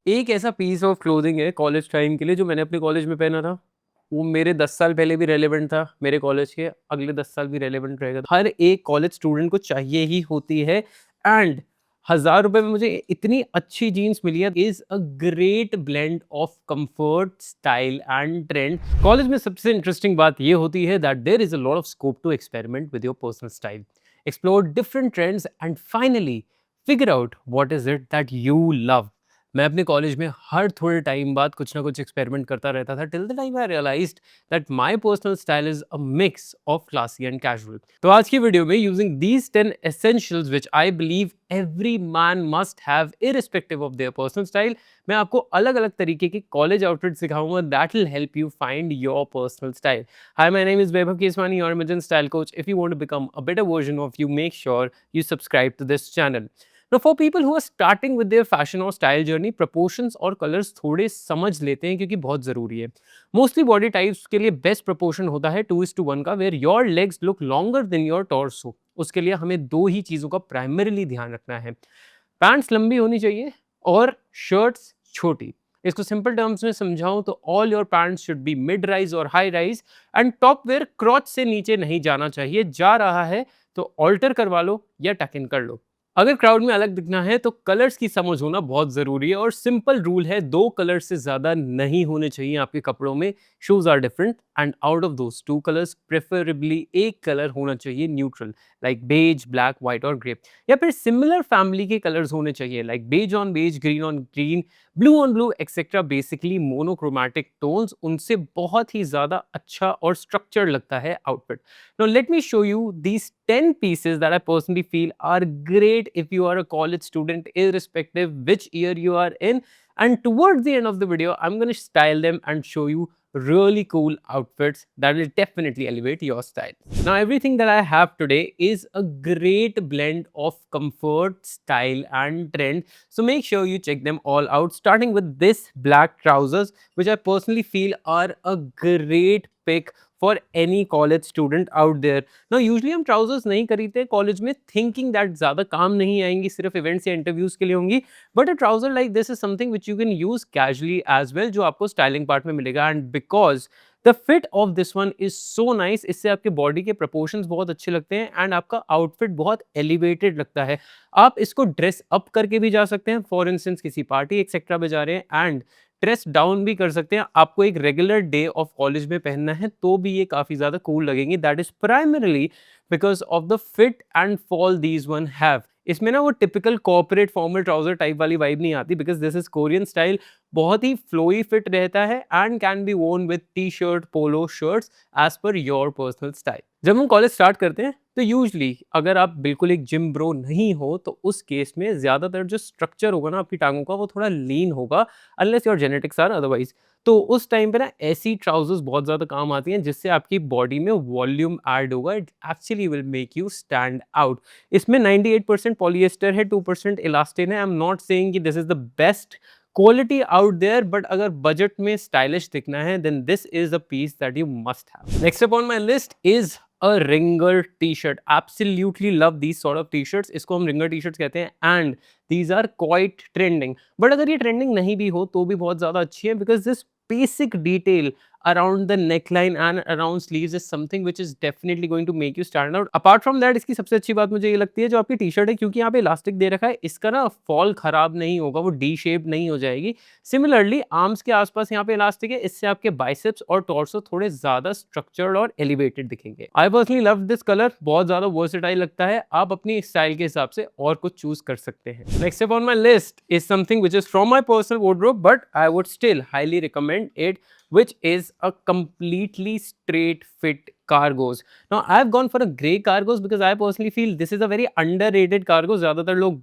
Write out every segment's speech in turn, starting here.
एक ऐसा piece of clothing है कॉलेज टाइम के लिए जो मैंने अपने कॉलेज में पहना था। वो मेरे 10 साल पहले भी रेलेवेंट था, मेरे कॉलेज के अगले 10 साल भी रेलेवेंट रहेगा। हर एक कॉलेज स्टूडेंट को चाहिए ही होती है एंड ₹1000 में मुझे इतनी अच्छी जीन्स मिली है। Is a great blend of comfort, style and trend. College में सबसे इंटरेस्टिंग बात ये होती है that there is a lot of scope to experiment with your personal style, explore different trends and finally figure out what is it that you love. मैं अपने college में हर थोड़े टाइम बाद कुछ ना कुछ एक्सपेरिमेंट करता रहता था till the time I realised that my personal style is a mix of classy and casual. तो आज की वीडियो में using these 10 essentials which I believe every man must have irrespective of their personal style, मैं आपको अलग अलग तरीके के कॉलेज आउटफिट सिखाऊंगा that will help you find your personal style. Hi, my name is Vaibhav Keswani, your imagine style coach. If you want to become a better version of you, make sure you subscribe to this channel. Now, for people who are starting with their fashion or style journey, proportions और colors थोड़े समझ लेते हैं क्योंकि बहुत ज़रूरी है। Mostly body types के लिए best proportion होता है 2:1 का, where your legs look longer than your torso। उसके लिए हमें दो ही चीज़ों का प्राइमरीली ध्यान रखना है। पैंट्स लंबी होनी चाहिए और शर्ट्स छोटी। इसको सिंपल टर्म्स में समझाऊं तो all your pants should be mid rise और high rise and top wear crotch से नीचे नहीं जाना चाहिए। जा रहा है तो ऑल्टर करवा लो या टक इन कर लो। अगर क्राउड में अलग दिखना है तो कलर्स की समझ होना बहुत जरूरी है और सिंपल रूल है, दो कलर से ज्यादा नहीं होने चाहिए आपके कपड़ों में। Shoes are different and out of those two colours preferably एक कलर होना चाहिए neutral, like beige, black, white और ग्रे, या फिर सिमिलर फैमिली के कलर्स होने चाहिए like beige on beige, green on green, blue on blue etcetera. Basically monochromatic tones, उनसे बहुत ही ज्यादा अच्छा और स्ट्रक्चर्ड लगता है outfit. Now, let me show you these 10 pieces that I personally feel are great if you are a college student, irrespective which year you are in. And towards the end of the video, I'm going to style them and show you really cool outfits that will definitely elevate your style. Now, everything that I have today is a great blend of comfort, style, and trend. So make sure you check them all out, starting with this black trousers, which I personally feel are a great pick for any college student out there. ना usually हम trousers नहीं खरीदते college में, thinking that ज़्यादा काम नहीं आएंगी, सिर्फ इवेंट्स या इंटरव्यूज के लिए होंगी। But a trouser like this is something which you can use casually as well, जो आपको स्टाइलिंग पार्ट में मिलेगा। And because the fit of this one is so nice, इससे आपके बॉडी के प्रोपोर्शंस बहुत अच्छे लगते हैं एंड आपका आउटफिट बहुत एलिवेटेड लगता है। आप इसको ड्रेस अप करके भी जा सकते हैं, फॉर इंस्टेंस किसी पार्टी एक्सेट्रा में जा रहे हैं, एंड ड्रेस डाउन भी कर सकते हैं। आपको एक रेगुलर डे ऑफ कॉलेज में पहनना है तो भी ये काफी ज्यादा कूल लगेंगे। That is primarily because of the fit and fall these one have. इसमें ना वो typical corporate formal trouser type वाली वाइब नहीं आती, because this is Korean style. बहुत ही फ्लोई फिट रहता है and can be worn with T shirt, polo shirts as per your personal style. जब हम कॉलेज स्टार्ट करते हैं तो यूजली अगर आप बिल्कुल एक जिम ब्रो नहीं हो तो उस केस में ज्यादातर जो स्ट्रक्चर होगा ना आपकी टांगों का, वो थोड़ा लीन होगा, unless your genetics are otherwise. तो उस टाइम पे ना ऐसी ट्राउजर्स बहुत ज्यादा काम आती हैं जिससे आपकी बॉडी में वॉल्यूम ऐड होगा। It actually will make you stand out. इसमें 98% पॉलिएस्टर है, 2% इलास्टिन है। आई एम नॉट सेइंग कि this is the best quality out there, but अगर बजट में स्टाइलिश दिखना है then this is the piece that you must have. Next up on my list is a ringer t-shirt. Absolutely love these sort of t-shirts. इसको हम ringer t-shirts कहते हैं and these are quite trending. But अगर ये trending नहीं भी हो तो भी बहुत ज़्यादा अच्छी है, because this basic detail around the neckline and around sleeves is something which is definitely going to make you stand out. Apart from that, इसकी सबसे अच्छी बात मुझे ये लगती है जो आपकी टी शर्ट है, क्योंकि यहाँ पे इलास्टिक दे रखा है, इसका ना फॉल खराब नहीं होगा, वो डी शेप नहीं हो जाएगी। सिमिलरली आर्म्स के आसपास यहाँ पे इलास्टिक है, इससे आपके बाइसेप्स और टॉर्सो थोड़े ज्यादा स्ट्रक्चर्ड और एलिवेटेड दिखेंगे। आई पर्सनली लव दिस कलर, बहुत ज्यादा वर्सेटाइल लगता है। आप अपनी स्टाइल के हिसाब से और कुछ चूज कर सकते हैं। Next up on my list is something which is from my personal wardrobe, but I would still highly recommend it, which is a completely straight fit cargos. Now I've gone for a grey cargos because I personally feel this is a very underrated cargo. ज़्यादातर लोग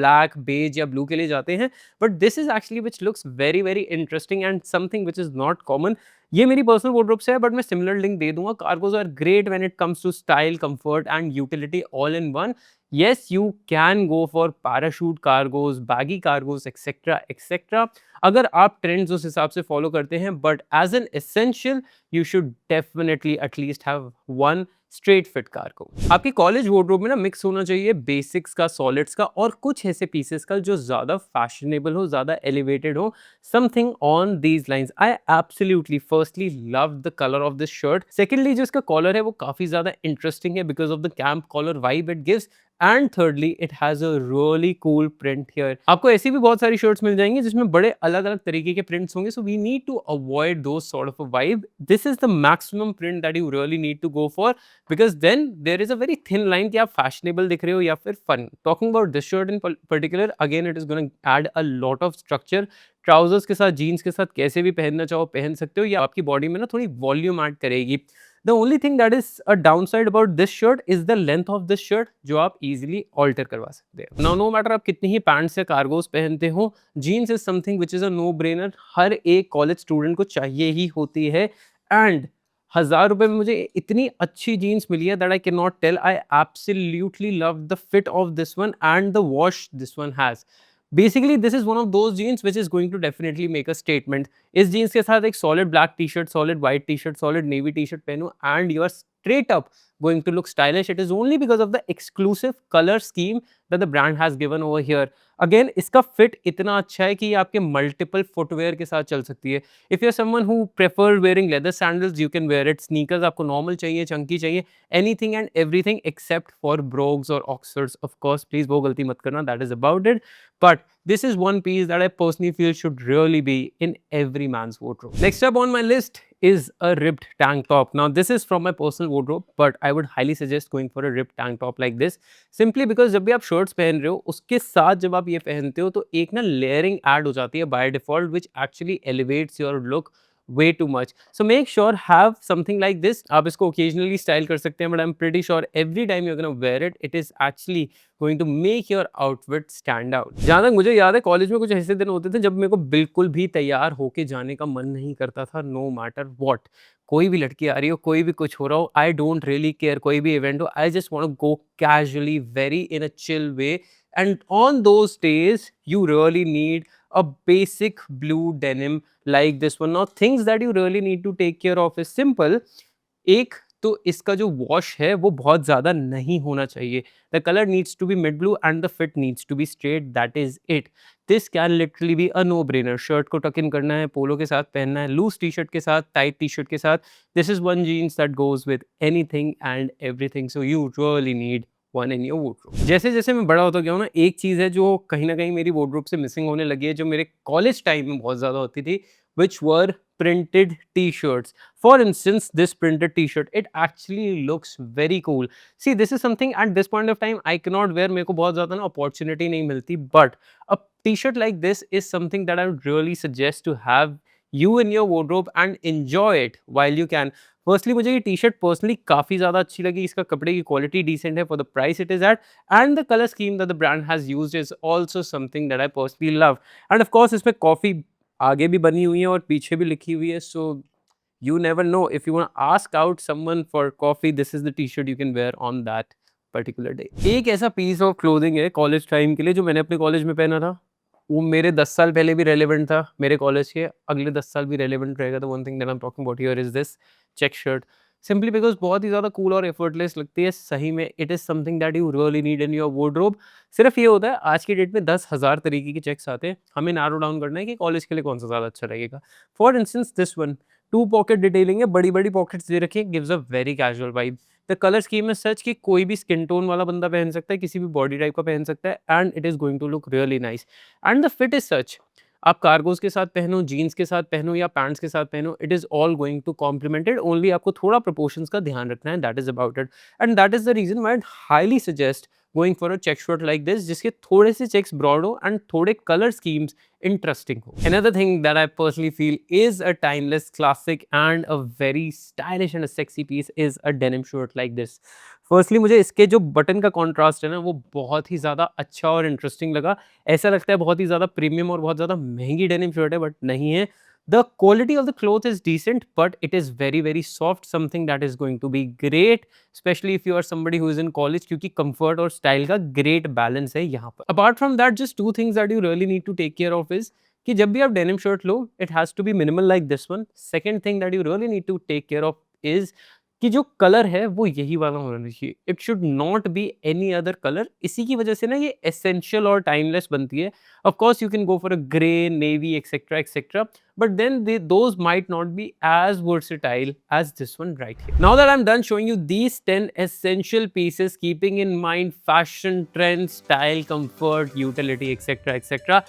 black, beige या blue के लिए जाते हैं, but this is actually which looks very very interesting and something which is not common. ये मेरी personal wardrobe से है, बट मैं सिमिलर लिंक दे दूंगा। Cargos are great when it comes to style, comfort and utility all in one. Yes, you can go for parachute cargos, baggy cargos, etc. etc. अगर आप trends उस हिसाब से फॉलो करते हैं, but as an essential you should definitely at least have one straight fit cargo. आपकी college wardrobe में ना मिक्स होना चाहिए बेसिक्स का, सॉलिड्स का और कुछ ऐसे पीसेस का जो ज्यादा फैशनेबल हो, ज्यादा एलिवेटेड हो, something on these lines. I absolutely firstly love the colour of this shirt. Secondly जो इसका कॉलर है वो काफी ज्यादा इंटरेस्टिंग है because of the camp collar vibe it gives. And thirdly it has a really cool print here. आपको ऐसी भी बहुत सारी शर्ट्स मिल जाएंगी जिसमें बड़े अलग अलग तरीके के प्रिंट्स होंगे, so we need to avoid those sort of a vibe. This is the maximum print that you really need to go for because then there is a very thin line कि आप fashionable दिख रहे हो या फिर fun. Talking about this shirt in particular, again it is gonna add a lot of structure. Trousers के साथ, jeans के साथ कैसे भी पहनना चाहो पहन सकते हो, या आपकी बॉडी में ना थोड़ी वॉल्यूम ऐड करेगी। The only thing that is a downside about this shirt is the length of this shirt, जो आप easily alter करवा सकते हैं। Now no matter आप कितनी ही पैंट्स या कार्गोस पहनते हो, jeans is something which is a no brainer. हर एक कॉलेज स्टूडेंट को चाहिए ही होती है। एंड 1000 रुपए में मुझे इतनी अच्छी जीन्स मिली है that I can not tell. I absolutely love the fit of this one and the wash this one has. Basically this is one of those jeans which is going to definitely make a statement. इस jeans के साथ एक solid black T shirt, solid white T shirt, solid navy T shirt पहनो and you are straight up going to look stylish. It is only because of the exclusive color scheme that the brand has given over here. Again, इसका fit इतना अच्छा है कि ये आपके multiple footwear के साथ चल सकती है। If you're someone who prefer wearing leather sandals, you can wear it. Sneakers आपको normal चाहिए, chunky चाहिए, anything and everything except for brogues or oxfords. Of course, please वो गलती मत करना, that is about it. But this is one piece that I personally feel should really be in every man's wardrobe. Next up on my list is a ripped tank top. Now this is from my personal wardrobe, but I would highly suggest going for a ripped tank top like this, simply because जब भी आप shirts पहन रहे हो उसके साथ जब आप ये पहनते हो तो एक ना layering add हो जाती है by default, which actually elevates your look way too much. So make sure have something like this. आप इसको occasionally style कर सकते हैं, but I'm pretty sure every time you're gonna wear it, it is actually going to make your outfit stand out. जहाँ तक मुझे याद है कॉलेज में कुछ ऐसे दिन होते थे जब मेरे को बिल्कुल भी तैयार होके जाने का मन नहीं करता था, नो मैटर व्हाट। कोई भी लड़की आ रही हो, कोई भी कुछ हो रहा हो, आई डोंट रियली केयर, कोई भी इवेंट हो, I just want to go casually, very in a chill way. And on those days you really need a basic blue denim like this one. Now things that you really need to take care of is simple. एक तो इसका जो wash है वो बहुत ज़्यादा नहीं होना चाहिए। The colour needs to be mid blue and the fit needs to be straight, that is it. This can literally be a no brainer. Shirt को टक इन करना है, पोलो के साथ पहनना है, लूज टी शर्ट के साथ, टाइट टी शर्ट के साथ, this is one genes that goes with anything and everything. So you really need one in your wardrobe. जैसे जैसे मैं बड़ा होता गया हूँ ना, एक चीज़ है जो कहीं ना कहीं मेरी वार्डरोब से मिसिंग होने लगी है, जो मेरे कॉलेज टाइम में बहुत ज़्यादा होती थी, which were printed t-shirts. For instance, this printed t-shirt, it actually looks very cool. See, this is something at this point of time I cannot wear, मेरे को बहुत ज़्यादा ना opportunity नहीं मिलती, but a t-shirt like this is something that I would really suggest to have you in your wardrobe and enjoy it while you can. Firstly, मुझे ये T shirt personally काफ़ी ज़्यादा अच्छी लगी, इसका कपड़े की क्वालिटी डिसेंट है for the price it is at, and the colour scheme that the brand has used is also something that I personally love. And of course इसमें कॉफ़ी आगे भी बनी हुई है और पीछे भी लिखी हुई है, सो you never know, if you want to ask out someone for coffee, this is the t-shirt you can wear on that particular day. एक ऐसा पीस ऑफ क्लोथिंग है कॉलेज टाइम के लिए जो मैंने अपने कॉलेज में पहना था, वो मेरे 10 साल पहले भी रेलेवेंट था, मेरे कॉलेज के अगले 10 साल भी रेलेवेंट रहेगा। तो one thing that I am talking about here is this check shirt, simply because बहुत ही ज़्यादा कूल और एफर्टलेस लगती है। सही में it is something that you really need in your wardrobe. सिर्फ ये होता है आज की डेट में 10,000 तरीके के चेक्स आते हैं, हमें नैरो डाउन करना है कि कॉलेज के लिए कौन सा ज़्यादा अच्छा लगेगा। For instance this one, 2 pocket detailing है, बड़ी बड़ी पॉकेट्स दे रखी है, gives a very casual vibe. The colour scheme is such कि कोई भी स्किन टोन वाला बंदा पहन सकता है, किसी भी बॉडी टाइप का पहन सकता है, and it is going to look really nice. And the fit is such, आप कार्गोज के साथ पहनो, जीन्स के साथ पहनो या पैंट्स के साथ पहनो, it is all going to complemented. Only आपको थोड़ा प्रोपोर्शंस का ध्यान रखना है, that is about it. And that is the reason why I highly suggest going for a check shirt like this, जिसके थोड़े से चेक्स ब्रॉड हो एंड थोड़े कलर स्कीम्स interesting हो। Another thing that I personally feel is a timeless classic and a very stylish and a sexy piece is a denim shirt like this. Firstly, मुझे इसके जो button का contrast है ना वो बहुत ही ज़्यादा अच्छा और इंटरेस्टिंग लगा। ऐसा लगता है बहुत ही ज़्यादा प्रीमियम और बहुत ज़्यादा महंगी डेनिम शर्ट है, बट नहीं है। The quality of the cloth is decent, but it is very very soft, something that is going to be great, especially if you are somebody who is in college, क्योंकि comfort और style का great balance है यहाँ पर। Apart from that, just 2 things that you really need to take care of is कि जब भी आप denim shirt low, it has to be minimal like this one. Second thing that you really need to take care of is कि जो colour है वो यही वाला होना चाहिए। It should not be any other colour. इसी की वजह से ना ये एसेंशियल और टाइमलेस बनती है। Of course you can go for a grey, navy etcetera etcetera, but then those might not be as versatile as this one right here. Now that I'm done showing you these 10 essential pieces, keeping in mind fashion, trends, style, comfort, utility, etc., etc.,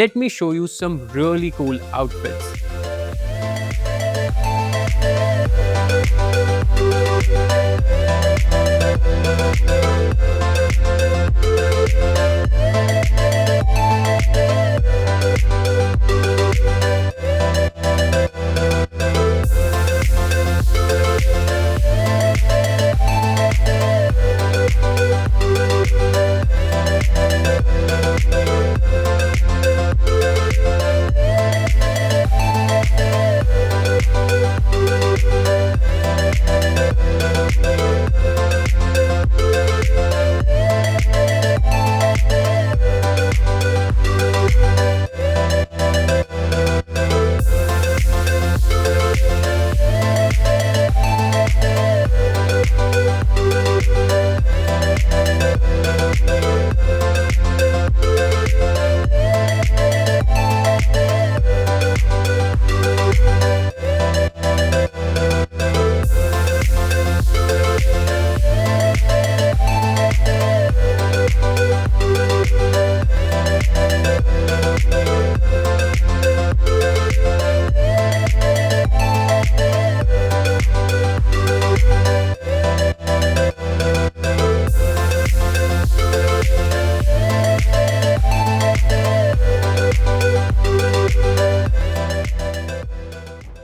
let me show you some really cool outfits.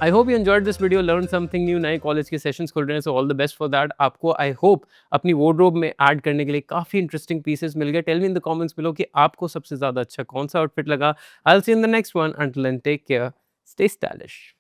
I hope you enjoyed this video, learn something new. नए college के sessions खुल रहे हैं, so all the best for that. आपको I hope अपनी wardrobe में add करने के लिए काफ़ी इंटरेस्टिंग पीसेस मिल गए। Tell me in the comments below कि आपको सबसे ज़्यादा अच्छा कौन सा आउटफिट लगा। I will see you in the next one. Until then take care, stay stylish.